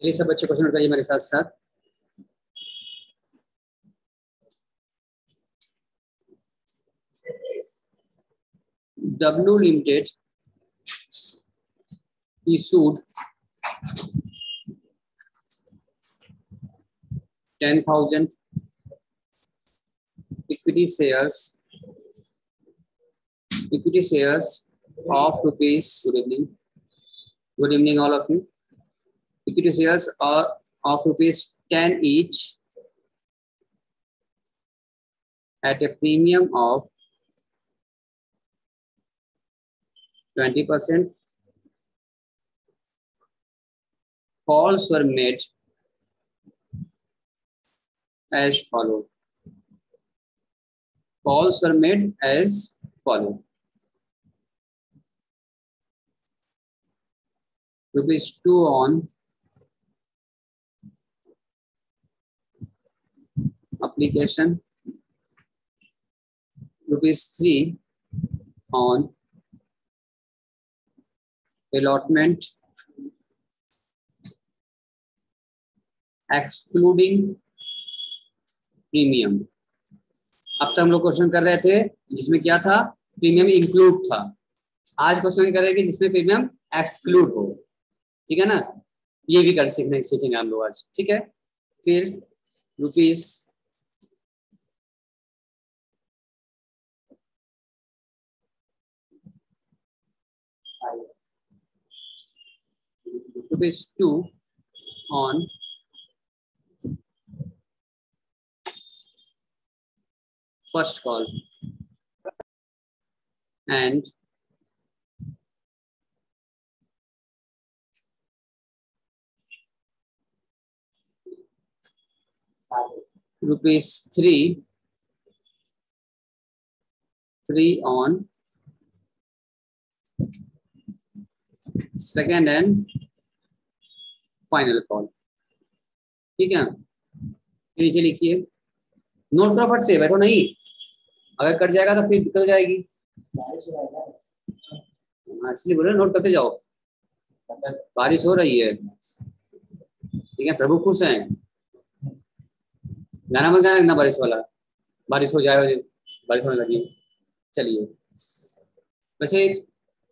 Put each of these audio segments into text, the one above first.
चलिए सब बच्चे क्वेश्चन करिए मेरे साथ साथ। W Limited issued 10,000 equity shares of rupees. Good evening all of you. Equity shares are of rupees 10 each at a premium of 20%. Calls were made as follow. Calls were made as follow. Rupees 2 on application. Rupees 3 on allotment, excluding premium. अब तक हम लोग question कर रहे थे जिसमें क्या था, प्रीमियम इंक्लूड था। आज क्वेश्चन करेंगे जिसमें प्रीमियम एक्सक्लूड हो। ठीक है ना, ये भी कर सीखेंगे हम लोग आज। ठीक है, फिर rupees to on first call and rupees 3 on second and final call। ठीक है, नीचे लिखिए, नोट करो, फट से बैठो नहीं, अगर कट जाएगा तो फिर निकल जाएगी। इसलिए बोले नोट करते जाओ, बारिश हो रही है। ठीक है, प्रभु खुश हैं। गाना मत गाना ना बारिश वाला, बारिश हो जाए, बारिश होने लगी। चलिए, वैसे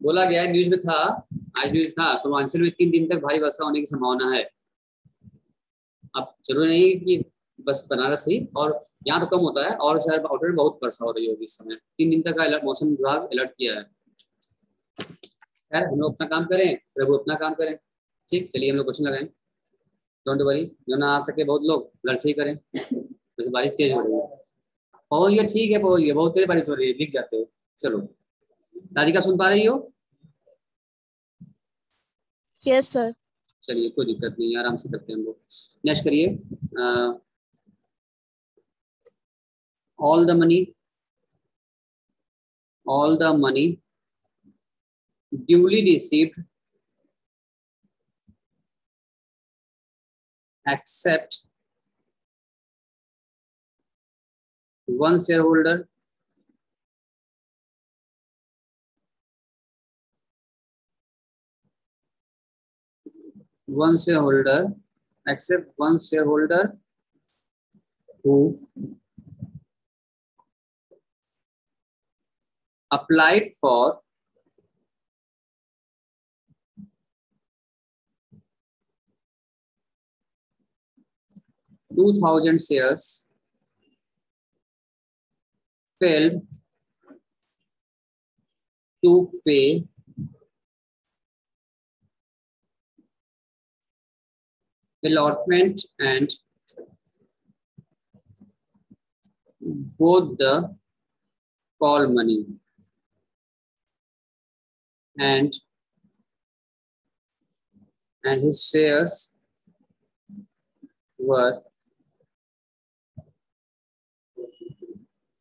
बोला गया है, न्यूज में था, आज न्यूज था, पूर्वांचल में 3 दिन तक भारी वर्षा होने की संभावना है। अब जरूरी नहीं कि बस बनारस ही, और यहाँ तो कम होता है, और शहर आउटर में बहुत वर्षा हो रही होगी इस समय। 3 दिन तक का अलर्ट मौसम विभाग अलर्ट किया है। खैर, हम लोग अपना काम करें, प्रभु अपना काम करें। ठीक, चलिए हम लोग क्वेश्चन लगाएं। डोंट वरी, जो ना आ सके बहुत लोग घर से ही करें, वैसे बारिश तेज हो रही है। पहुंच गया, ठीक है, पहुंच गया, बहुत तेज बारिश हो रही है, दिख जाते हो। चलो, राधिका सुन पा रही हो? Yes sir. चलिए, कोई दिक्कत नहीं, आराम से करते हैं हम लोग। नेक्स्ट करिए। All the money duly received except one shareholder except one shareholder who applied for $2,000 shares failed to pay allotment and both the call money and his shares were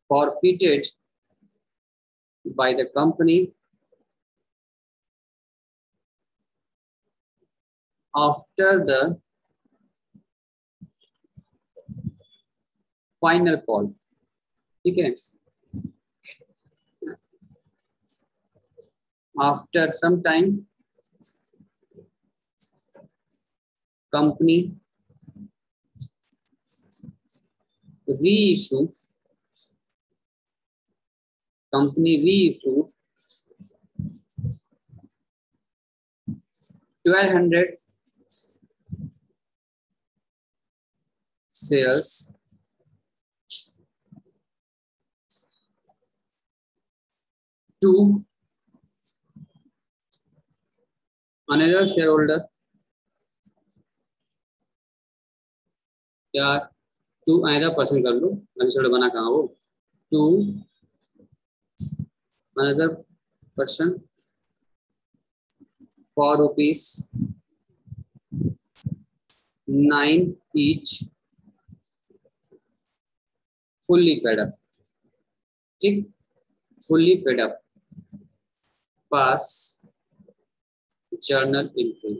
forfeited by the company after the final call। ठीक है, after some time company reissue 1200 shares to another shareholder या to another person कर लो, थोड़ा बना कहाँ वो, to another person for ₹9 each, fully paid up, ठीक, fully paid up, pass journal entry,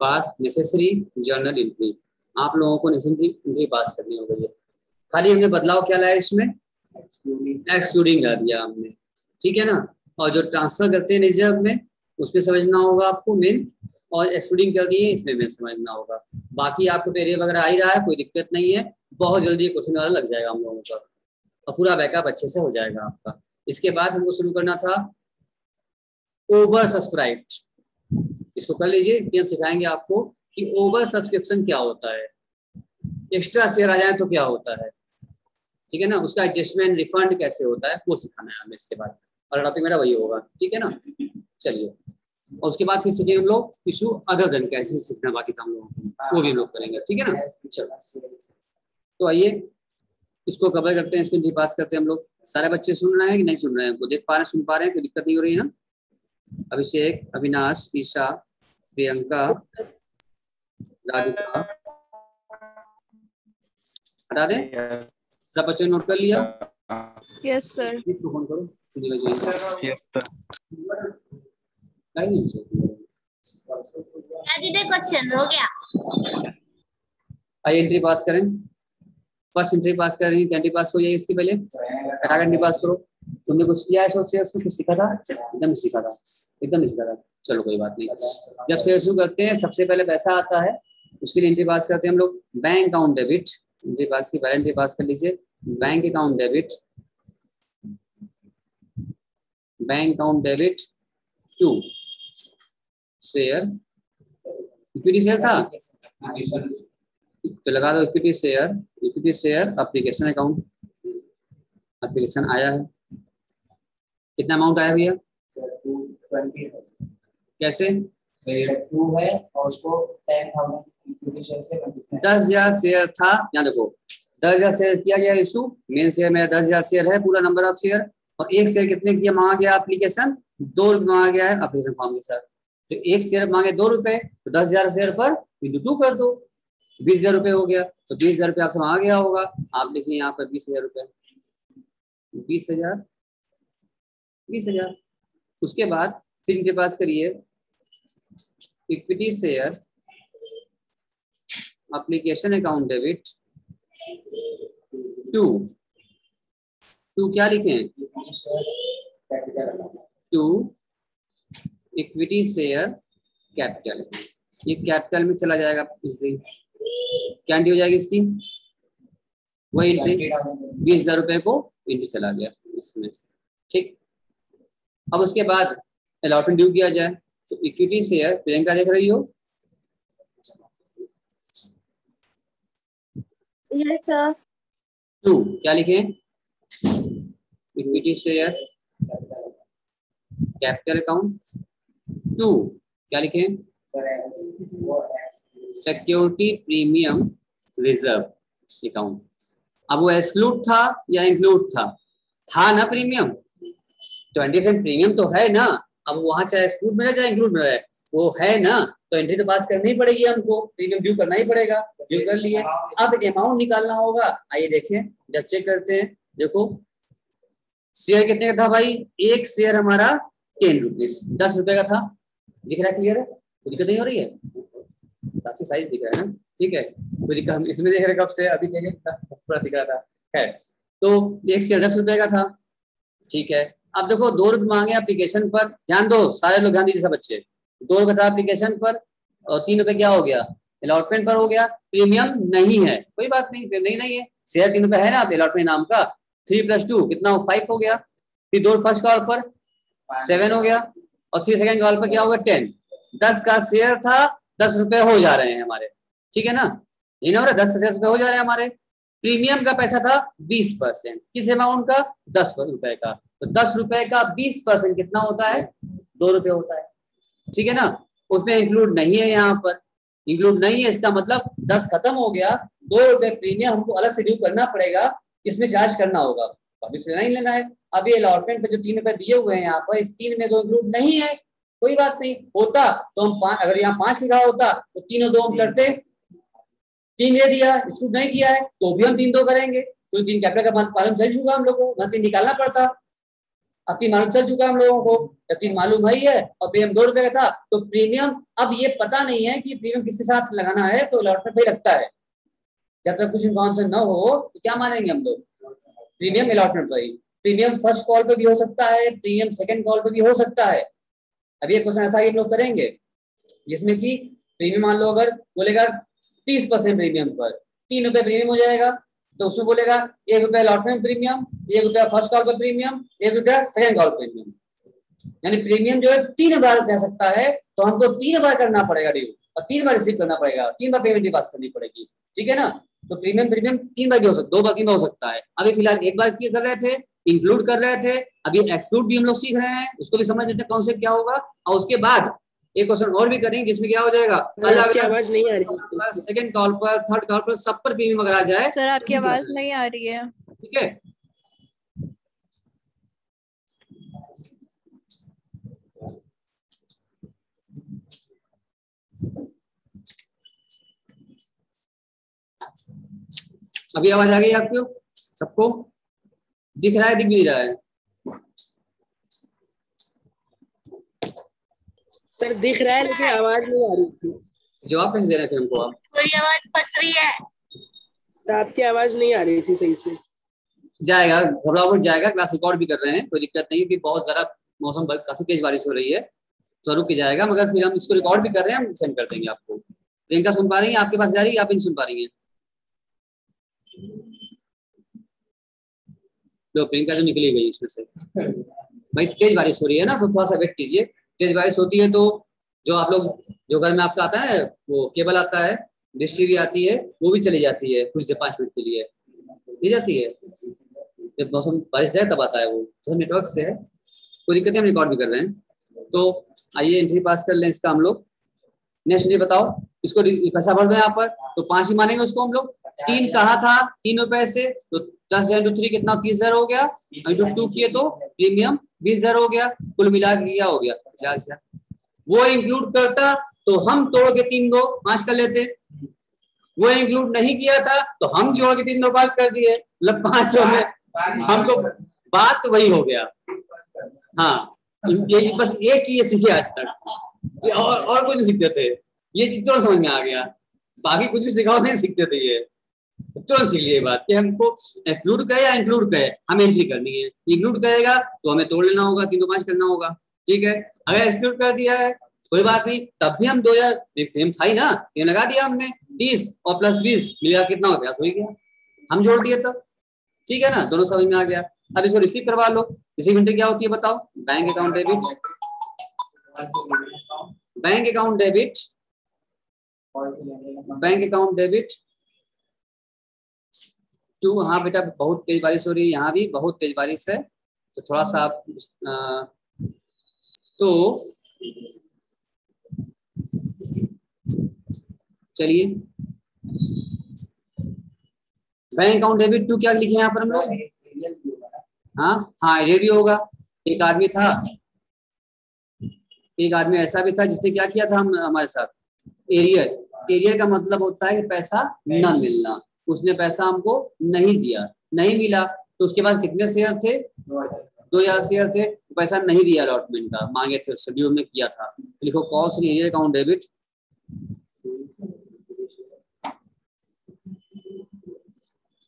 pass necessary journal entry. आप लोगों को नेसेसरी पास करनी हो गई है, खाली हमने बदलाव क्या लाया इसमें, एक्सक्लूडिंग ला दिया हमने, ठीक है ना। और जो ट्रांसफर करते हैं रिजर्व में उसमें समझना होगा आपको मेन, और एक्सक्लूडिंग कर दिए इसमें मेन समझना होगा। बाकी आपको तो एरिया वगैरह आ ही रहा है, कोई दिक्कत नहीं है, बहुत जल्दी क्वेश्चन वाला लग जाएगा हम लोगों का और पूरा बैकअप अच्छे से हो जाएगा आपका। इसके बाद हमको शुरू करना था ओवर सब्सक्राइब, इसको कर लीजिए, हम सिखाएंगे आपको कि ओवर सब्सक्रिप्शन क्या होता है, एक्स्ट्रा शेयर आ जाए तो क्या होता है, ठीक है ना, उसका एडजस्टमेंट रिफंड कैसे होता है वो सिखाना है हमें इसके बाद, और टॉपिक मेरा वही होगा, ठीक है ना। चलिए, और उसके बाद फिर सीखेंगे हम लोग इशू अदर देन कैसे सीखना बाकी था हम लोगों को, वो भी हम लोग करेंगे, ठीक है ना। चलो तो आइए इसको कवर करते हैं, इसको पास करते हैं हम लोग। सारे बच्चे सुन रहे हैं कि नहीं सुन रहे हैं, वो देख पा रहे हैं, सुन पा रहे हैं, कोई दिक्कत नहीं हो रही है ना। अभिषेक, अविनाश, ईशा, प्रियंका, राधिका, हटा दें, सब बच्चों ने नोट कर लिया? Yes sir. फोन करो, यस सर। क्वेश्चन हो गया, आइए एंट्री पास करें, फर्स्ट एंट्री पास करें, एंट्री पास हो जाए, इसके पहले फटाफट एंट्री पास करो। तुमने कुछ किया है शॉर्ट शेयर्स में, कुछ सीखा था? एकदम सीखा था, एकदम सीखा था, चलो कोई बात नहीं। जब शेयर शुरू करते हैं सबसे पहले पैसा आता है, उसके लिए एंट्री पास करते हैं हम लोग, bank account debit, entry pass की पहले एंट्री पास कर लीजिए, bank account debit, bank account debit to share, equity share था तो लगा दो equity share, equity share application account, application आया है, कितना अमाउंट आया भैया? 20 कैसे? 2 है और उसको 10,000 इक्विटी शेयर से 10,000 शेयर था, यहाँ देखो 10,000 शेयर किया गया इशू, मेन शेयर में 10,000 शेयर है, पूरा नंबर ऑफ शेयर, और एक शेयर कितने किया मांगा गया एप्लीकेशन, 2 रुपये मांगा गया है एप्लीकेशन फॉर्म के साथ, तो एक शेयर मांगे 2 रुपये, तो 10,000 शेयर पर इंटू 2 कर दो, 20,000 रुपये हो गया, तो 20,000 रुपये आपसे मांगा गया होगा, आप लिखिए यहाँ पर 20,000 रुपये, 20,000, 20,000। उसके बाद फिर इनके पास करिए equity share application account debit to क्या लिखे हैं, टू इक्विटी शेयर कैपिटल, ये कैपिटल में चला जाएगा, क्या एंट्री हो जाएगी इसकी, वही एंट्री 20,000 रुपये को एंट्री चला गया इसमें, ठीक। अब उसके बाद अलॉटमेंट ड्यू किया जाए, तो इक्विटी शेयर, प्रियंका देख रही हो? Yes sir. टू क्या लिखे, equity share capital account, to क्या लिखे, सिक्योरिटी प्रीमियम रिजर्व अकाउंट। अब वो एक्सक्लूड था या इंक्लूड था ना प्रीमियम, 20% प्रीमियम तो है ना, अब वहां चाहे एक्सक्लूड में रहे चाहे इंक्लूड में रहे, वो है ना, तो एंट्री तो पास करनी ही पड़ेगी हमको, प्रीमियम ड्यू करना ही पड़ेगा, ड्यू कर लिए। अब अमाउंट निकालना होगा, आइए देखें, जब चेक करते हैं, देखो शेयर कितने का था भाई, एक शेयर हमारा 10 रुपीज, 10 रुपए का था, दिख रहा है, क्लियर है, कोई दिक्कत नहीं हो रही है, काफी साइज दिख रहा है ना, ठीक है, कोई दिक्कत, हम इसमें देख रहे कब से, अभी देखे पूरा दिख रहा था, है तो एक शेयर 10 रुपए का था, ठीक है। अब देखो 2 रुपये मांगे एप्लीकेशन पर, ध्यान दो सारे लोग, ध्यान दीजिए सब बच्चे, 2 रुपये था एप्लीकेशन पर और 3 रुपये क्या हो गया अलॉटमेंट पर हो गया, प्रीमियम नहीं है, कोई बात नहीं, नहीं है, शेयर 3 रुपए है ना अलॉटमेंट नाम का, 3 + 2 कितना 5 हो गया, फिर 2 फर्स्ट कॉल पर 7 हो गया, और 3 सेकंड कॉल पर क्या होगा 10। 10 का शेयर था, 10 रुपए हो जा रहे हैं हमारे, ठीक है ना, ये ना 10 रुपए हो जा रहे हैं हमारे। प्रीमियम का पैसा था 20%, किस अमाउंट का, 10 रुपए का, तो 10 रुपए का 20% कितना होता है, 2 रुपए होता है, ठीक है ना। उसमें इंक्लूड नहीं है, यहाँ पर इंक्लूड नहीं है, इसका मतलब 10 खत्म हो गया, 2 रुपए प्रीमियम हमको अलग से ड्यू करना पड़ेगा, इसमें चार्ज करना होगा, वापिस लेना ही लेना है। अब ये अलॉटमेंट पे जो 3 रुपए दिए हुए हैं यहाँ पर, इस 3 में 2 इंक्लूड नहीं है, कोई बात नहीं, होता तो हम अगर यहाँ 5 लिखा होता तो 3 और 2 हम करते, 3 दे दिया, इंक्लूड नहीं किया है तो भी हम 3 2 करेंगे, तो 3 कैपिटल का मालूम चल चुका हम लोगों को, 3 निकालना पड़ता, अब 3 मालूम चल चुका हम लोगों को, जब 3 मालूम है है और प्रीमियम 2 रुपए का था, तो प्रीमियम अब ये पता नहीं है कि प्रीमियम किसके साथ लगाना है, तो अलॉटमेंट पे लगता है, जब तक कुछ इन्फॉर्मेशन न हो तो क्या मानेंगे हम लोग, प्रीमियम अलॉटमेंट पर ही। प्रीमियम फर्स्ट कॉल पे भी हो सकता है, प्रीमियम सेकंड कॉल पे भी हो सकता है। अब ये क्वेश्चन ऐसा ही हम लोग करेंगे जिसमें कि प्रीमियम मान लो अगर बोलेगा 30% प्रीमियम पर 3 रुपए प्रीमियम हो जाएगा, तो उसमें बोलेगा 1 रुपया अलॉटमेंट प्रीमियम, 1 रुपया फर्स्ट कॉल पर प्रीमियम, 1 रुपया सेकंड कॉल प्रीमियम, यानी प्रीमियम जो है 3 बार कह सकता है, तो हमको 3 बार करना पड़ेगा ड्यू, और 3 बार रिसीव करना पड़ेगा, 3 बार पेमेंट भी पास करनी पड़ेगी, ठीक है ना। तो प्रीमियम 3 बार भी हो सकता है, 2 बार 3 बार हो सकता है। अभी फिलहाल 1 बार की कर रहे थे, इंक्लूड कर रहे थे, अभी एक्सक्लूड भी हम लोग सीख रहे हैं, उसको भी समझ लेते हैं कॉन्सेप्ट क्या होगा, और उसके बाद एक क्वेश्चन और भी करेंगे जिसमें क्या हो जाएगा, आपकी आवाज नहीं आ रही, सेकंड कॉल पर, थर्ड कॉल पर, सब पर प्रीमियम अगर आ जाए, सर आपकी आवाज नहीं आ रही है, ठीक है। अभी आवाज आ गई आपको, सबको दिख रहा है, दिख नहीं रहा है, सर दिख रहा है लेकिन आवाज नहीं आ रही थी। जवाब कैसे दे रहे थे हमको आप, मेरी आवाज फंस रही है, तो आपकी आवाज नहीं आ रही थी सही से। जाएगा, घबराहट जाएगा, क्लास रिकॉर्ड भी कर रहे हैं, कोई दिक्कत नहीं, क्योंकि बहुत ज्यादा मौसम काफी तेज बारिश हो रही है, तो रुक जाएगा, मगर फिर हम इसको रिकॉर्ड भी कर रहे हैं, हम सेंड कर देंगे आपको। प्रियंका सुन पा रही है, आपके पास जा रही है, आप नहीं सुन पा रही है, तो प्रियंका तो निकली गई इसमें से। भाई तेज बारिश हो रही है ना, तो थोड़ा सा वेट कीजिए, तेज बारिश होती है तो जो आप लोग, जो घर में आपका आता है वो केबल आता है, डिश टीवी आती है, वो भी चली जाती है कुछ देर 5 मिनट के लिए, नहीं जाती है, जब मौसम बारिश जाए तब आता है वो, तो नेटवर्क से है, कोई दिक्कत नहीं, हम रिकॉर्ड भी कर रहे हैं। तो आइए एंट्री पास कर लें इसका हम लोग। नेक्स्ट एंट्री बताओ, इसको पैसा भर दो यहाँ पर, तो 5 ही मानेंगे उसको हम लोग, 3 कहा था 3 रुपए से, तो 10 × 3 कितना 30,000 हो गया, इंटू 2 किए तो प्रीमियम 20,000 हो गया, कुल मिला के क्या हो गया 50,000। वो इंक्लूड करता तो हम तोड़ के 3 2 5 कर लेते, वो इंक्लूड नहीं किया था तो हम जोड़ के 3 2 5 कर दिए, मतलब 500 में हमको, बात वही हो गया। हाँ, ये बस एक चीज सीखे आज तक, और कुछ नहीं सीखते थे, ये चीज तुरंत समझ में आ गया, बाकी कुछ भी सिखाओ नहीं सीखते थे, ये तुरंत सीख लिए बात कि हमको एक्सक्लूड करे या इंक्लूड करे, हमें एंट्री करनी है, इंक्लूड करेगा तो हमें तोड़ लेना होगा, 3 2 5 करना होगा, ठीक है। अगर एक्सक्लूड कर दिया है कोई बात नहीं, तब भी हम 2000 प्रीमियम था ही ना, ये लगा दिया हमने, 30 और प्लस 20 मिलेगा कितना हो गया, हो ही गया, हम जोड़ दिए तब, ठीक है ना, दोनों समझ में आ गया। अब इसको रिसीव करवा लो। रिसीव एंट्री क्या होती है बताओ, bank account debit, bank account debit, bank account debit to, हाँ बेटा बहुत तेज बारिश हो रही है, यहाँ भी बहुत तेज बारिश है, तो थोड़ा सा आप तो चलिए, बैंक अकाउंट डेबिट टू क्या लिखे यहाँ पर हम लोग, हाँ हाँ रेडियो होगा। एक आदमी था, एक आदमी ऐसा भी था जिसने क्या किया था हमारे साथ, एरियर, एरियर का मतलब होता है कि पैसा न मिलना, उसने पैसा हमको नहीं दिया, नहीं मिला, तो उसके पास कितने शेयर थे, 2000 शेयर थे, पैसा नहीं दिया अलॉटमेंट का, मांगे थे, शेड्यूल में किया था, लिखो calls in arrear account debit,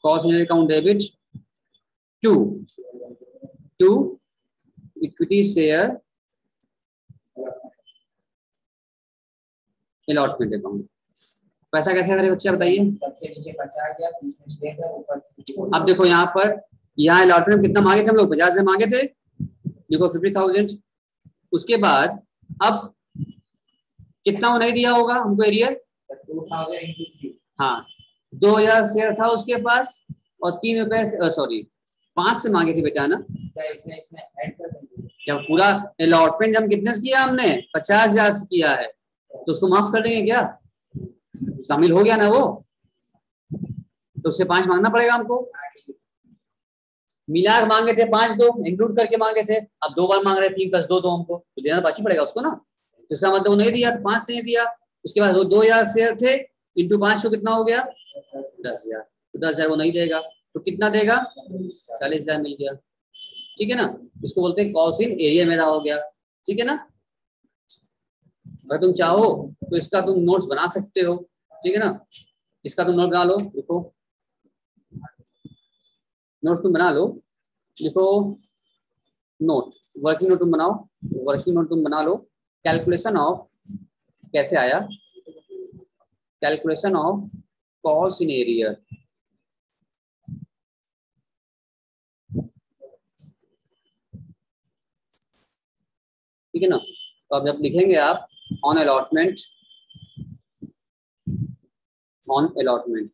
calls in arrear account debit to equity share allotment account, पैसा कैसे करें बच्चे बताइए। सबसे नीचे 50,000, बीच में 6,000, ऊपर। अब देखो यहाँ पर यहाँ अलॉटमेंट कितना मांगे थे हम लोग, 50,000 मांगे थे, देखो 50,000। उसके बाद अब कितना वो नहीं दिया होगा हमको एरियर, 2,000 into 3। हाँ 2,000 शेयर था उसके पास और 3 रुपए, सॉरी 5 से मांगे थे बेटा ना। क्या इसमें ऐड कर देंगे? जब पूरा अलॉटमेंट हम कितने से किया हमने 50,000 से किया है तो उसको माफ कर देंगे क्या, शामिल हो गया ना वो, तो उससे 5 मांगना पड़ेगा हमको। मिला के मांगे थे 5, 2 इंक्लूड करके मांगे थे, अब 2 बार मांग रहे 3 + 2 2 हमको तो देना बाकी पड़ेगा उसको ना, तो इसका मतलब वो नहीं दिया, 5 से नहीं दिया। उसके बाद वो 2,000 शेयर थे इंटू 5 तो कितना हो गया 10,000, तो 10,000 वो नहीं देगा तो कितना देगा 40,000 मिल गया, ठीक है ना। इसको बोलते हैं कॉस्ट इन एरिया मेरा हो गया, ठीक है ना। अगर तुम चाहो तो इसका तुम नोट्स बना सकते हो, ठीक है ना, इसका तुम नोट बना लो, देखो नोट्स तुम बना लो, देखो नोट वर्किंग नोट तुम बनाओ, वर्किंग नोट तुम बना लो। कैलकुलेशन ऑफ कैसे आया, calculation of cost in area, ठीक है ना। तो अब जब लिखेंगे आप on allotment, on allotment,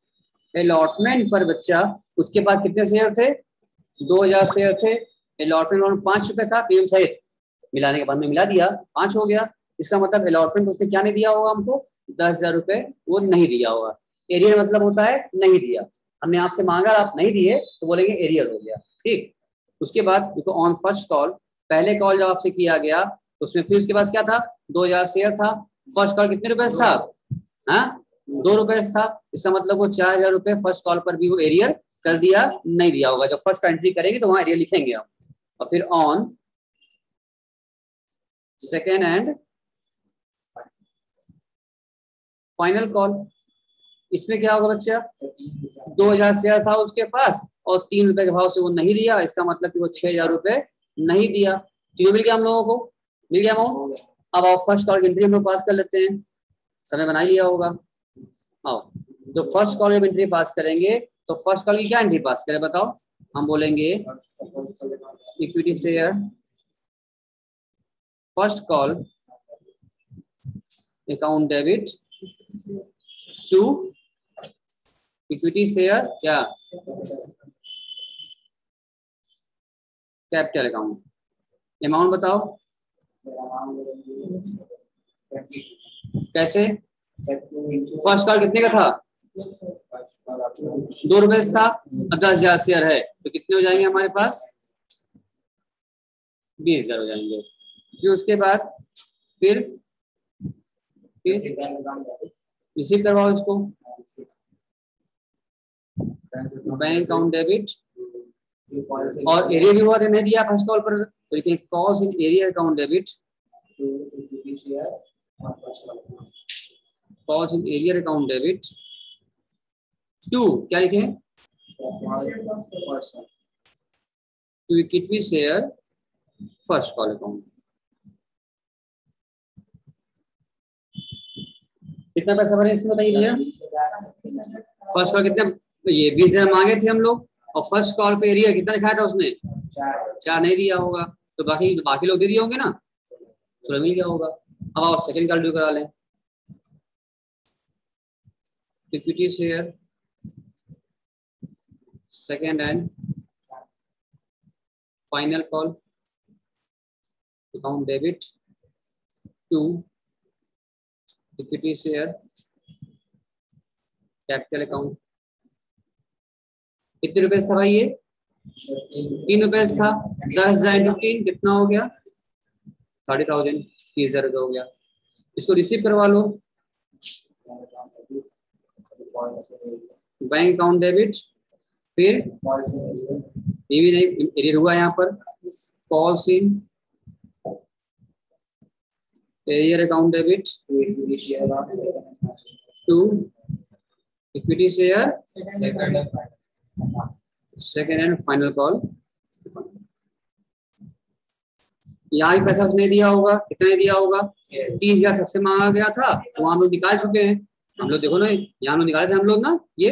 allotment पर बच्चा उसके पास कितने शेयर थे 2,000 शेयर थे, अलॉटमेंट में 5 रुपए था, प्रीमियम सहित मिलाने के बाद में मिला दिया 5 हो गया। इसका मतलब अलॉटमेंट उसने क्या नहीं दिया होगा हमको 10,000 रुपए वो नहीं दिया होगा। एरियर मतलब होता है नहीं दिया, हमने आपसे मांगा आप नहीं दिए तो बोलेंगे एरियर हो गया, ठीक। उसके बाद देखो ऑन फर्स्ट कॉल, पहले कॉल जब आपसे किया गया तो उसमें फिर उसके पास क्या था 2,000 शेयर था, फर्स्ट कॉल कितने रुपए था, हाँ 2 रुपए था, इसका मतलब वो 4,000 रुपए फर्स्ट कॉल पर भी वो एरियर कर दिया नहीं दिया होगा। जब फर्स्ट का एंट्री करेंगे तो वहां एरियर लिखेंगे हम, और फिर on second and final call, इसमें क्या होगा बच्चा 2,000 शेयर था उसके पास और 3 रुपए के भाव से वो नहीं दिया, इसका मतलब कि वो 6,000 रुपए नहीं दिया, तीनों मिल गया हम लोगों को, मिल गया अमाउंट। अब आप फर्स्ट कॉल एंट्री हम लोग पास कर लेते हैं, समय बना लिया होगा। आओ जो फर्स्ट कॉल एंट्री पास करेंगे तो फर्स्ट कॉल की क्या एंट्री पास करें बताओ, हम बोलेंगे equity share first call account debit to equity share क्या कैपिटल अकाउंट, अमाउंट बताओ कैसे, फर्स्ट कॉल कितने का था 2 रुपए था, 10,000 शेयर है तो कितने हो जाएंगे हमारे पास 20,000 हो जाएंगे। फिर उसके बाद फिर रिसीव करवाओ इसको, बैंक अकाउंट डेबिट और एरिया भी हुआ नहीं दिया फर्स्ट कॉल पर तो लिखें cost in area account debit, cost in area account debit to क्या लिखें to equity share first call account. कितना पैसा भरे इसमें बताइए भैया, फर्स्ट कॉल कितने, ये 20,000 मांगे थे हम लोग और फर्स्ट कॉल पे एरिया कितना दिखाया था उसने 4 नहीं दिया होगा तो बाकी लोग दे दिए होंगे ना, चलो मिल गया होगा। अब आप सेकंड कॉल ड्यू करा लें, equity share second and final call account debit to equity share capital account. कितने रुपए था भाई ये 3 रुपए था, 10,000 इंटू 3 कितना हो गया 30,000, 30,000 रुपये हो गया। इसको रिसीव करवा लो, बैंक अकाउंट डेबिट, फिर ये भी नहीं एरियर हुआ यहाँ पर, calls in arrear account debit to equity share second and final call. यहाँ भी पैसा उसने दिया होगा, कितना दिया होगा 30,000 सबसे मांगा गया था तो वहां हम लोग निकाल चुके हैं हम लोग देखो ना, यहाँ लोग निकाले थे हम लोग ना, ये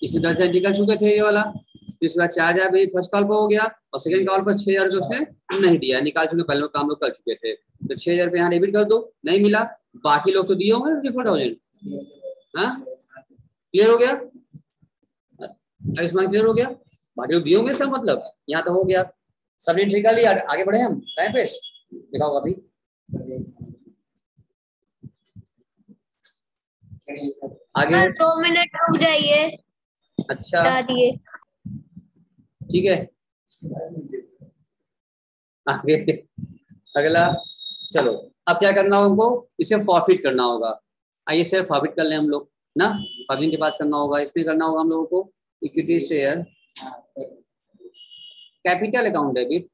इसमें 10,000 निकल चुके थे ये वाला, तो इसके बाद 4,000 फर्स्ट कॉल पर हो गया और सेकंड कॉल पर 6,000 रुपये उसने नहीं दिया, निकाल चुके, पहले काम लोग कर चुके थे, तो 6,000 रुपये यहाँ डेबिट कर दो, नहीं मिला, बाकी लोग तो दिए होंगे 24,000। हाँ क्लियर हो गया, आयुष्मान क्लियर हो गया, बाकी लोग दिए होंगे सब, मतलब यहाँ तो हो गया, सब एंट्री कर लिया, आगे बढ़े हम टाइम पे दिखाओ अभी। आगे 2 मिनट रुक जाइए। अच्छा दिए ठीक है, आगे अगला, चलो अब क्या करना होगा हमको, इसे फॉरफिट करना होगा। आइए सर फॉरफिट कर लें हम लोग ना, फॉरफिट के पास करना होगा, इसमें करना होगा हम लोगों को equity share capital account debit,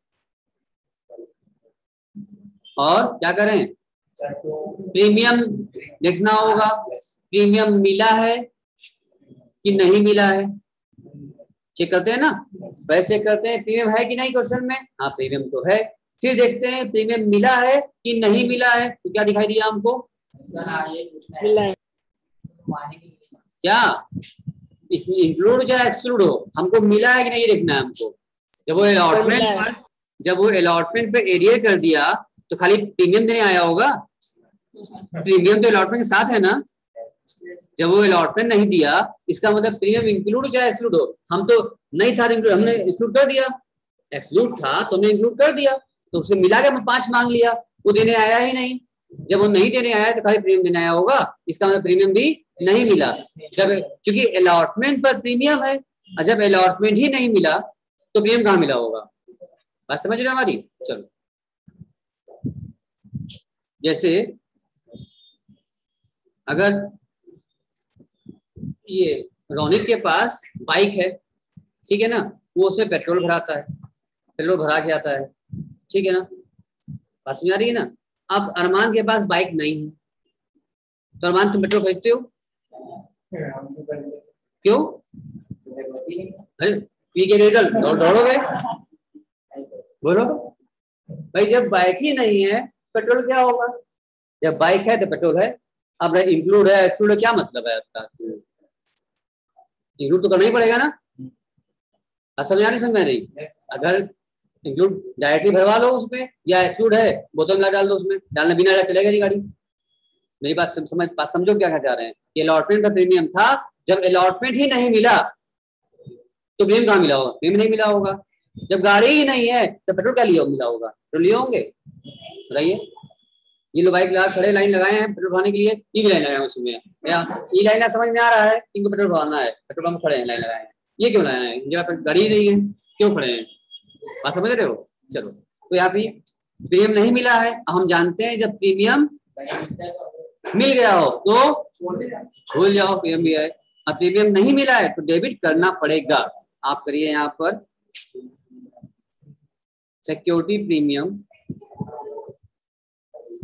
और क्या करें, प्रीमियम देखना होगा, प्रीमियम मिला है कि नहीं मिला है, चेक करते हैं ना, पहले चेक करते हैं प्रीमियम है कि नहीं क्वेश्चन में, हाँ प्रीमियम तो है, फिर देखते हैं प्रीमियम मिला है कि नहीं मिला है, तो क्या दिखाई दिया हमको, मिला है। क्या इंक्लूड चाहे एक्सक्लूड हो, हमको मिला है कि नहीं देखना है हमको। जब वो अलॉटमेंट पे एरिया कर दिया तो खाली प्रीमियम देने आया होगा, प्रीमियम तो अलॉटमेंट के साथ है ना, जब वो अलॉटमेंट नहीं दिया इसका मतलब प्रीमियम इंक्लूड हो चाहे एक्सक्लूड हो, हम तो नहीं था इंक्लूड, हमने इंक्लूड कर दिया, एक्सक्लूड था तो हमने इंक्लूड कर दिया, तो उसे मिला के हम 5 मांग लिया, वो देने आया ही नहीं, जब वो नहीं देने आया तो खाली प्रीमियम देने आया होगा, इसका मतलब प्रीमियम भी नहीं मिला, जब क्योंकि अलॉटमेंट पर प्रीमियम है, और जब अलॉटमेंट ही नहीं मिला तो प्रीमियम कहाँ मिला होगा, बात समझ रहे हो हमारी। चलो जैसे अगर ये रोनित के पास बाइक है, ठीक है ना, वो उसे पेट्रोल भराता है, पेट्रोल भरा के आता है, ठीक है ना, बात समझ आ रही है ना। अब अरमान के पास बाइक नहीं है, तो अरमान तुम पेट्रोल खरीदते हो क्यों, अरे पी के रिजल्ट दौड़ोगे, बोलो भाई, जब बाइक ही नहीं है पेट्रोल क्या होगा, जब बाइक है तो पेट्रोल है, अब इंक्लूड है एक्सक्लूड है, क्या मतलब है आपका, इंक्लूड तो करना ही पड़ेगा ना, समझ आ नहीं समझ रही, अगर इंक्लूड डायरेक्टली भरवा लो उसमें, या एक्सक्लूड है बोतल में डाल दो, उसमें डालना बिना डाला चलेगा नहीं गाड़ी, मेरी बात समझो क्या कह रहे हैं, कि अलॉटमेंट का प्रीमियम था, जब अलॉटमेंट ही नहीं मिला तो प्रीमियम कहाँ मिला होगा, प्रीमियम नहीं मिला होगा, जब गाड़ी ही नहीं है तो पेट्रोल क्या लिया मिला होगा, पेट्रोल लिए होंगे, बताइए, ये लोग बाइक लगा खड़े लाइन लगाए हैं पेट्रोल भराने के लिए, ई लाइन लगाए उसमें, ई लाइन समझ में आ रहा है, इनको पेट्रोल भराना है, पेट्रोल पंप खड़े हैं लाइन लगाए हैं, ये क्यों लगाए हैं, जब गाड़ी नहीं है क्यों खड़े हैं, बात समझ रहे हो। चलो तो यहाँ पे प्रीमियम नहीं मिला है, हम जानते हैं जब प्रीमियम मिल गया हो तो भूल जाओ प्रीमियम भी है, अब प्रीमियम नहीं मिला है तो डेबिट करना पड़ेगा, आप करिए यहाँ पर security premium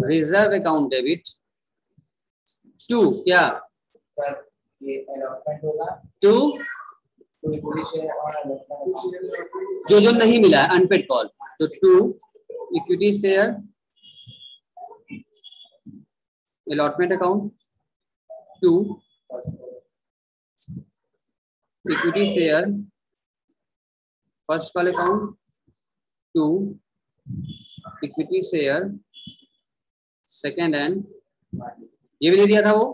reserve account debit to क्या, टू जो नहीं मिला है अनपेड कॉल, तो to equity share allotment account, to equity share first call account, to equity share second and, ये भी नहीं दिया था वो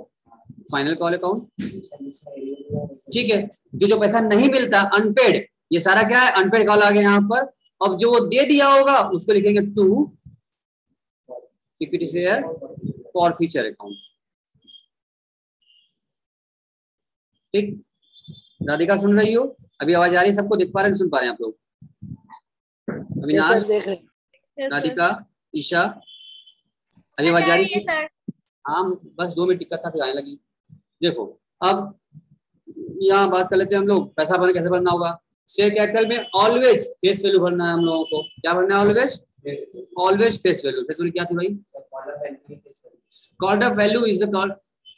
फाइनल कॉल अकाउंट, ठीक है, जो पैसा नहीं मिलता अनपेड, ये सारा क्या है अनपेड कॉल आ गया यहाँ पर, अब जो वो दे दिया होगा उसको लिखेंगे to equity share forfeiture account, ठीक। राधिका सुन रही हो, अभी आवाज आ रही है सबको, देख पा रहे हैं सुन पा रहे हैं आप लोग, अविनाश, राधिका, ईशा, अभी आवाज आ रही है, हाँ बस 2 मिनट टिकट था फिर आने लगी। देखो अब यहाँ बात कर लेते हैं हम लोग, पैसा भरना कैसे भरना होगा, शेयर कैपिटल में ऑलवेज फेस वैल्यू भरना है हम लोगों को, क्या भरना है always, always face value, face value क्या थी भाई, called up value is the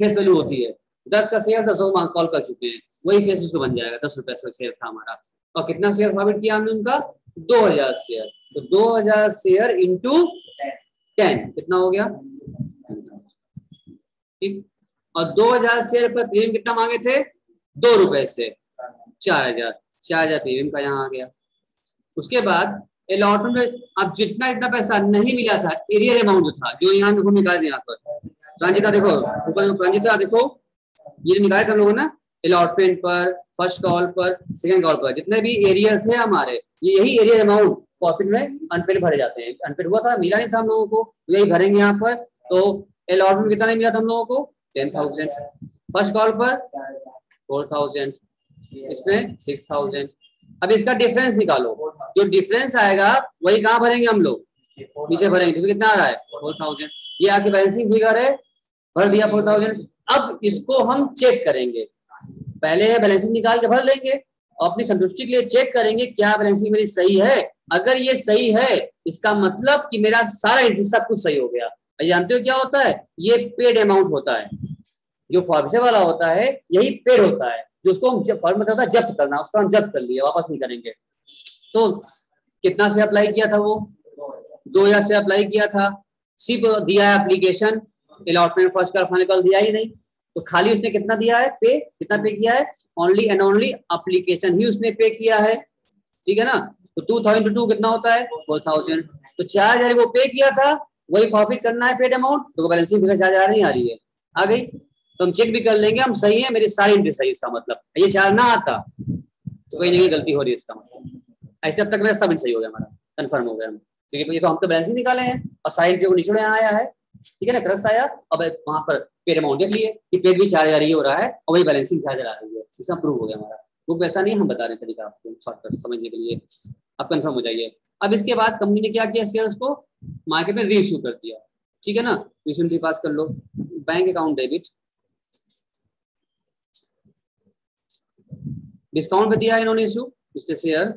face value होती है, 10 का शेयर 10 कॉल कर चुके हैं, वही फेस उसको बन जाएगा, 10 रुपए शेयर था हमारा, और कितना शेयर फॉरवर्ड किया हमने उनका 2000 शेयर, तो 2000 शेयर इंटू 10 कितना हो गया, ठीक। और 2000 शेयर पर प्रीमियम कितना मांगे थे? 2 रुपए से 4000 प्रीमियम का यहाँ आ गया। उसके बाद अलॉटमेंट में अब जितना इतना पैसा नहीं मिला था, एरियर अमाउंट जो था, जो यहाँ देखो निकाले यहाँ पर प्रांजिता, देखो ऊपर प्रांजिता देखो, ये निकाले थे हम लोगों ने अलॉटमेंट पर, फर्स्ट कॉल पर, सेकंड कॉल पर, जितने भी एरियर थे हमारे, ये यही एरियर अमाउंट प्रॉफिट में अनपेड भरे जाते हैं। अनपेड हुआ था, मिला नहीं था हम लोगों को, यही भरेंगे यहाँ पर। तो अलॉटमेंट कितना नहीं मिला था हम लोगों को? 10,000। फर्स्ट कॉल पर 4,000, इसमें 6,000। अब इसका डिफरेंस निकालो, जो डिफरेंस आएगा वही कहाँ भरेंगे हम लोग? नीचे भरेंगे। तो कितना आ रहा है? 4,000। ये आपकी बैलेंसिंग फिगर है, भर दिया 4,000। अब इसको हम चेक करेंगे, पहले बैलेंसिंग निकाल के भर लेंगे और अपनी संतुष्टि के लिए चेक करेंगे क्या बैलेंसिंग मेरी सही है। अगर ये सही है, इसका मतलब कि मेरा सारा एंट्री सब कुछ सही हो गया। जानते हो क्या होता है? ये पेड अमाउंट होता है, जो फॉर्फिचर वाला होता है यही पेड होता है, जो उसको हम फॉर्म में होता है जब्त करना, उसको हम जब्त कर लिया, वापस नहीं करेंगे। तो कितना से अप्लाई किया था वो? 2000 से अप्लाई किया था, सिर्फ दिया है एप्लीकेशन, अलॉटमेंट फर्स्ट का फाइनल दिया ही नहीं। तो खाली उसने कितना दिया है? पे। कितना पे किया है? ओनली एंड ओनली एप्लीकेशन ही उसने पे किया है, ठीक है ना। तो 2000 टू 2 कितना होता है? 4,000। तो 4,000 वो पे किया था, वही प्रॉफिट करना है पेड अमाउंट, तो बैलेंसिंग फिगर 4,000 नहीं आ रही है, आ गई। तो हम चेक भी कर लेंगे हम सही है, मेरी सारी एंट्री सही। इसका मतलब ये 4 ना आता तो कहीं ना कहीं गलती हो रही है, इसका मतलब। ऐसे अब तक मेरा सब सही हो गया, हमारा कंफर्म हो गया हम, क्योंकि ये तो हम तो बैलेंसिंग निकाले हैं और सारी एंट्री को निचोड़ यहाँ आया है, ठीक है ना, क्रक्स आया। अब वहां पर पेड अमाउंट देख लिए कि पेड भी 4,000 ही हो रहा है और वही बैलेंसिंग 4,000 आ रही है, इसका प्रूव हो गया हमारा। वो वैसा नहीं, हम बता रहे तरीका आपको शॉर्टकट समझने के लिए, आप कंफर्म हो जाइए। अब इसके बाद कंपनी ने क्या किया? शेयर उसको मार्केट में रीइश्यू कर दिया, ठीक है ना। रीइश्यू पास कर लो, बैंक अकाउंट डेबिट, डिस्काउंट पे दिया है इन्होंने इश्यू, इससे शेयर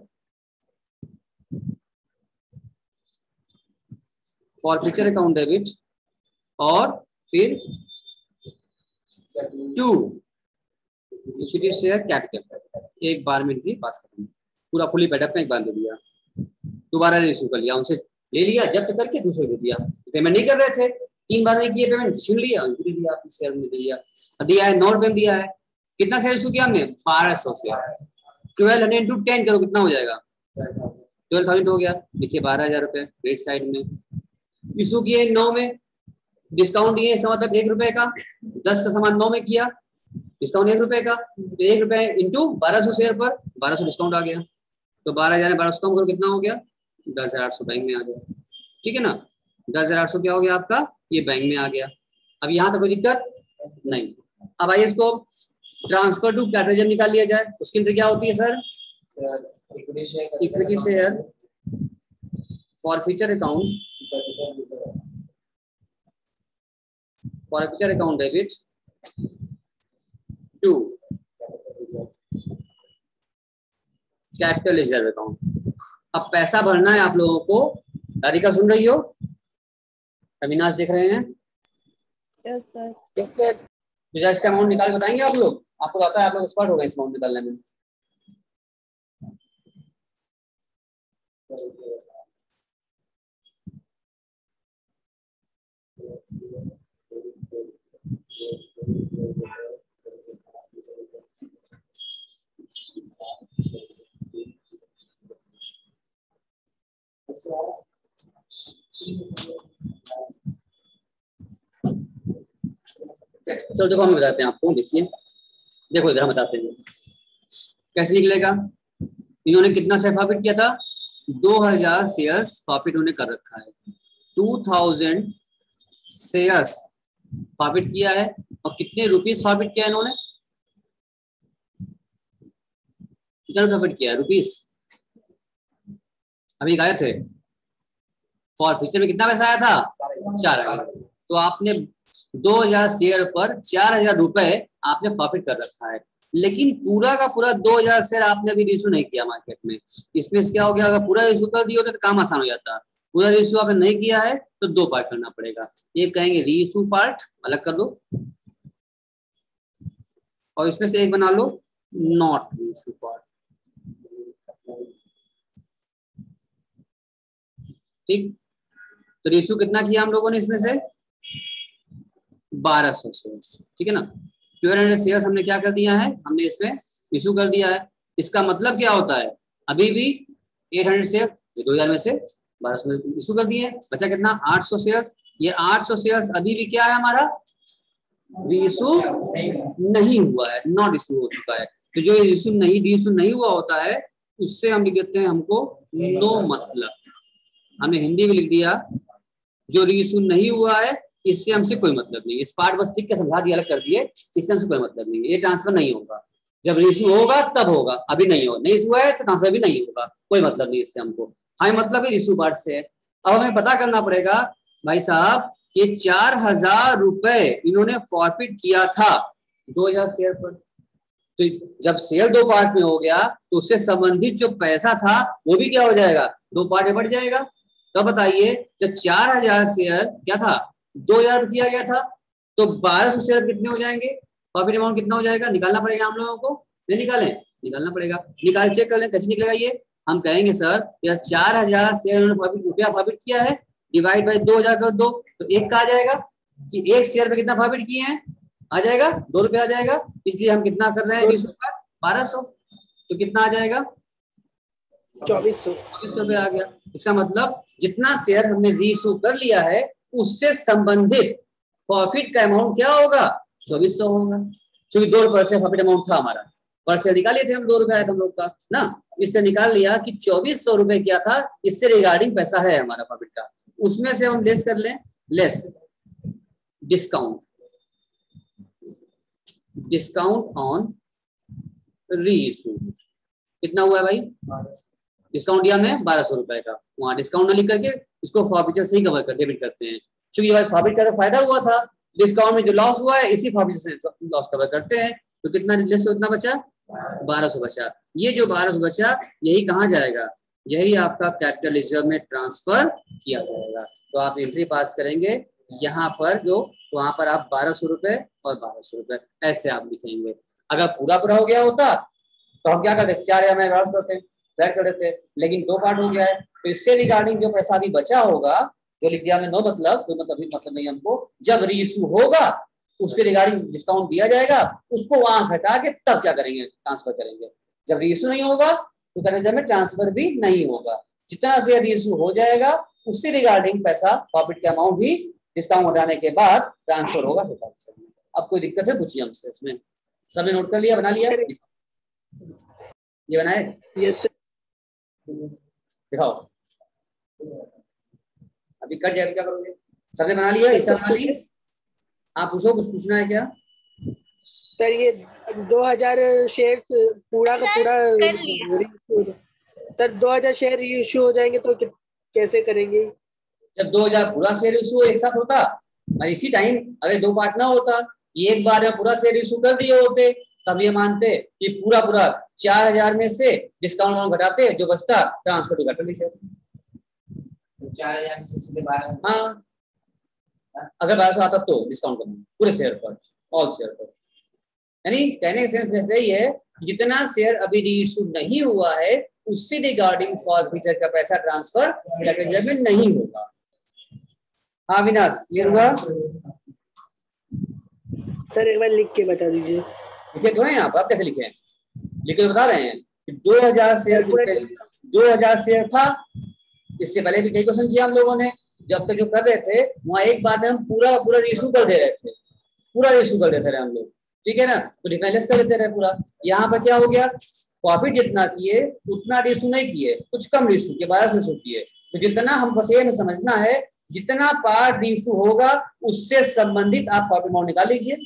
फॉरफीचर अकाउंट डेबिट और फिर 2 इक्विटी शेयर कैपिटल, एक बार में एंट्री पास कर दी, पूरा फुली पेडअप में एक बार दे दिया, दोबारा इश्यू कर लिया, उनसे ले लिया जब्त करके, दूसरे को दिया। पेमेंट नहीं कर रहे थे, 3 बार नहीं किए पेमेंट, सुन लिया, उनको दिया, अपने शेयर में दिया है, 9 रुपए में दिया है। कितना शेयर इशू किया हमने? 1200 शेयर। 1200 इंटू 10 करो, कितना हो जाएगा? 12,000 हो गया। देखिए 12,000 रुपए रेट साइड में इशू किए 9 में, डिस्काउंट दिए, इसका मतलब 1 रुपए का, 10 का सामान 9 में किया, डिस्काउंट 1 रुपए का, तो 1 रुपए इंटू 1200 शेयर पर 1200 डिस्काउंट आ गया। तो 12,000 में 1200 कम करो, कितना हो गया? 10,800 बैंक में आ गया, ठीक है ना। 10,800 क्या हो गया आपका? ये बैंक में आ गया। अब यहाँ तक कोई दिक्कत नहीं। अब आइए इसको ट्रांसफर टू कैपिटल जब निकाल लिया जाए, उसकी एंट्री क्या होती है sir? Equity share forfeiture account, forfeiture account debit to capital reserve account. अब पैसा भरना है आप लोगों को, राधिका सुन रही हो? अविनाश देख रहे हैं? Yes sir. इसका अमाउंट निकाल बताएंगे आप लोग? आपको आता है, आप लोग एक्सपर्ट हो गए इस अमाउंट निकालने में। तो देखो हम बताते हैं आपको, देखिए देखो इधर हम बताते हैं कैसे निकलेगा। इन्होंने कितना शेयर प्रॉफिट किया था? 2000 शेयर्स प्रॉफिट उन्होंने कर रखा है, 2000 शेयर्स प्रॉफिट किया है। और कितने रुपीस प्रॉफिट किया इन्होंने? कितना प्रॉफिट किया है? रुपीस अभी गए थे। फॉरफीचर में कितना पैसा आया था? 4,000। तो आपने 2000 शेयर पर 4,000 रुपए आपने प्रॉफिट कर रखा है, लेकिन पूरा का पूरा 2000 शेयर आपने अभी इशू नहीं किया मार्केट में। इसमें क्या हो गया? अगर पूरा इशू कर दिए होते तो काम आसान हो जाता। पूरा रीइशू आपने नहीं किया है तो 2 पार्ट करना पड़ेगा। एक कहेंगे रीइशू पार्ट, अलग कर दो, और इसमें से एक बना लो नॉट रीइशू पार्ट, ठीक। तो रीइशू कितना किया हम लोगों ने इसमें से? 1200 शेयर्स, ठीक है ना। 1200 शेयर्स हमने क्या कर दिया है, हमने इसमें इशू कर दिया है। इसका मतलब क्या होता है, अभी भी 800 शेयर 2000 में से 1200 में इशू कर दिए, बचा कितना 800 शेयर्स। ये 800 शेयर्स अभी भी क्या है हमारा, रीइशू नहीं हुआ है, नॉट इशू हो चुका है। तो जो इशू नहीं हुआ होता है उससे हम लिख देते हैं हमको नो मतलब। हमने हिंदी में लिख दिया जो रीइशू नहीं हुआ है इससे हमसे कोई मतलब नहीं। इस पार्ट बस लिख के समझा दिया, अलग कर दिए, इससे हमसे कोई मतलब नहीं है, ये ट्रांसफर नहीं होगा। जब रीइशू होगा तब होगा, अभी नहीं होगा, नहीं इशू है तो ट्रांसफर भी नहीं होगा, कोई मतलब नहीं इससे हमको। हाँ मतलब है रीइशू पार्ट से है। अब हमें पता करना पड़ेगा भाई साहब ये 4000 रुपए इन्होंने फॉरफिट किया था 2000 शेयर पर। तो जब शेयर दो पार्ट में हो गया तो उससे संबंधित जो पैसा था वो भी क्या हो जाएगा, दो पार्ट में बढ़ जाएगा। तो बताइए जब 4000 शेयर क्या था 2000 किया गया था, तो 1200 शेयर कितने हो जाएंगे, प्रॉफिट अमाउंट कितना हो जाएगा, निकालना पड़ेगा हम लोगों को। नहीं निकालें, निकालना पड़ेगा। निकाल चेक कर लें कैसे निकलेगा ये। हम कहेंगे सर यह 4000 शेयर उन्होंने रुपया प्रॉफिट किया है, डिवाइड बाई 2000 कर दो, तो एक का आ जाएगा कि एक शेयर पे कितना प्रॉफिट किए हैं, आ जाएगा 2 रुपये आ जाएगा। इसलिए हम कितना कर रहे हैं 1200, तो कितना आ जाएगा 2400 रुपये आ गया। इसका मतलब जितना शेयर हमने रीइशू कर लिया है उससे संबंधित प्रॉफिट का अमाउंट क्या होगा 2400 होगा। क्योंकि 2 रुपये से प्रॉफिट अमाउंट था हमारा, पर शेयर निकाल लिए थे हम, 2 रुपये आए थे हम लोग का ना, इससे निकाल लिया कि 2400 रुपये क्या था, इससे रिगार्डिंग पैसा है हमारा प्रॉफिट का। उसमें से हम लेस कर लें, less discount, discount on reissue कितना हुआ है भाई, डिस्काउंट दिया हमने 1200 रुपए का, वहां डिस्काउंट ना लिख करके इसको फॉरफिचर से ही कवर कर डेबिट करते हैं। क्योंकि भाई फॉरफिट का तो फायदा हुआ था, डिस्काउंट में जो लॉस हुआ है इसी फॉरफिचर से लॉस कवर करते हैं। तो कितना लेस को कितना बचा 1200 बचा। ये जो 1200 बचा यही कहाँ जाएगा, यही आपका कैपिटल रिजर्व में ट्रांसफर किया जाएगा। तो आप एंट्री पास करेंगे यहाँ पर जो, वहां पर आप 1200 रुपए और 1200 रुपए ऐसे आप लिखेंगे। अगर पूरा पूरा हो गया होता तो हम क्या करते 4000 में लॉस करते फ्लैट कर देते, लेकिन 2 पार्ट हो गया है तो इससे रिगार्डिंग जो पैसा अभी बचा होगा जो लिख दिया हमने नो मतलब, कोई मतलब नहीं हमको। जब रीइशू होगा उससे रिगार्डिंग डिस्काउंट दिया जाएगा, उसको वहां घटा के तब क्या करेंगे ट्रांसफर करेंगे। जब रीइशू नहीं होगा तो कैपिटल में ट्रांसफर भी नहीं होगा। जितना शेयर रीइशू हो जाएगा उससे रिगार्डिंग पैसा प्रॉफिट का अमाउंट भी डिस्काउंट हटाने के बाद ट्रांसफर होगा। अब कोई दिक्कत है पूछिए हमसे, इसमें सबने नोट कर लिया, बना लिया, ये बनाए यस सर। दिखाओ अभी कट जाएगा क्या करोगे, सबने बना लिया, ऐसा बना ली। आप पूछो, कुछ पूछना है क्या सर? ये 2000 शेयर पूरा का पूरा सर 2000 शेयर इशू हो जाएंगे तो कैसे करेंगे? जब 2000 पूरा शेयर इशू एक साथ होता और इसी टाइम अगर 2 पार्ट ना होता, ये एक बार में पूरा शेयर इशू कर दिए होते, तब ये मानते कि पूरा 4000 में से डिस्काउंट घटाते, जो बचता ट्रांसफर टू कैपिटल रिजर्व। 4000 में से सीधे 1200। हाँ अगर 1200 आता तो डिस्काउंट करना पूरे शेयर पर, ऑल शेयर पर। यानी कहने का सेंस ऐसे ही है, जितना शेयर अभी रीइशू नहीं हुआ है उससे रिगार्डिंग फॉरफिचर का पैसा ट्रांसफर कैपिटल रिजर्व में नहीं होगा। हाँ विनाश ये हुआ सर, एक बार लिख के बता दीजिए। लिखे तो हैं आप कैसे लिखे हैं, लिखे तो बता रहे हैं कि 2000 शेयर था। इससे पहले भी कई क्वेश्चन किया हम लोगों ने, जब तक जो कर रहे थे वहां एक बार में हम पूरा रीइशू कर दे रहे थे, पूरा रीइशू कर देते रहे हम लोग, ठीक है ना, तो डिफाइनेंस कर देते रहे पूरा। यहाँ पर क्या हो गया, प्रॉफिट जितना किए उतना रीइशू नहीं किए, कुछ कम रीइशू किए, 1200 रीइशू किए। तो जितना हम बस ये में समझना है, जितना पार्ट रीइशू होगा उससे संबंधित आप प्रॉफिट अमाउंट निकाल लीजिए।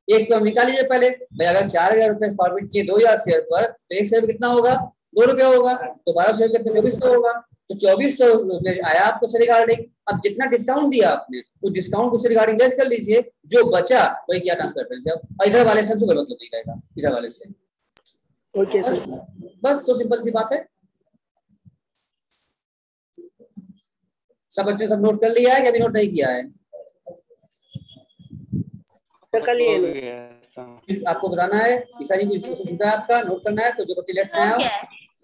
एक तो हम निकाल लीजिए पहले भाई, अगर 4000 रुपए प्रॉफिट किए 2000 शेयर पर तो एक शेयर कितना होगा 2 रुपये होगा, तो 12 शेयर कितने 2400 होगा, तो 2400 रुपये आया आपको से रिगार्डिंग। अब जितना डिस्काउंट दिया आपने उस डिस्काउंट को से रिगार्डिंग लेस कर लीजिए, जो बचा वही क्या ट्रांसफर कर दीजिए। और इधर वाले से कोई मतलब नहीं रहेगा, इधर वाले से। ओके सर, बस तो सिंपल सी बात है। सब बच्चों सब नोट कर लिया है कि अभी नोट नहीं किया है? सर कल ये आपको बताना है ईसा जी कुछ क्वेश्चन छूटा है आपका, नोट करना है। तो जो बच्चे लेट से आए हो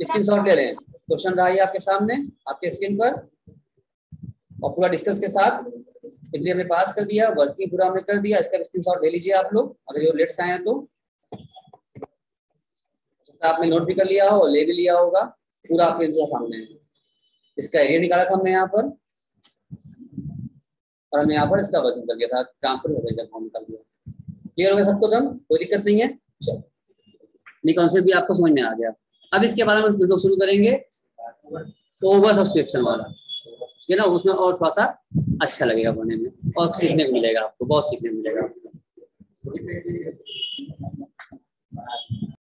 स्क्रीनशॉट ले लें, क्वेश्चन रहा है आपके सामने आपके स्क्रीन पर, और पूरा डिस्कस के साथ इसलिए हमने पास कर दिया, वर्किंग पूरा हमने कर दिया। इसका स्क्रीनशॉट ले लीजिए आप लोग, अगर जो लेट्स आए हैं तो आपने नोट भी कर लिया हो, ले भी लिया होगा, पूरा आपके सामने है। इसका एरिया निकाला था हमने यहाँ पर, और हमने यहाँ पर इसका वर्किंग कर दिया था, ट्रांसफर हो गया जब हम निकाल दिया। क्लियर हो गया सबको दम, कोई दिक्कत नहीं है। चलो नहीं, कॉन्सेप्ट भी आपको समझ में आ गया। अब इसके बाद हम लोग शुरू करेंगे ओवर सब्सक्रिप्शन वाला, ये ना उसमें और थोड़ा सा अच्छा लगेगा पढ़ने में, और सीखने को मिलेगा आपको, बहुत सीखने को मिलेगा आपको।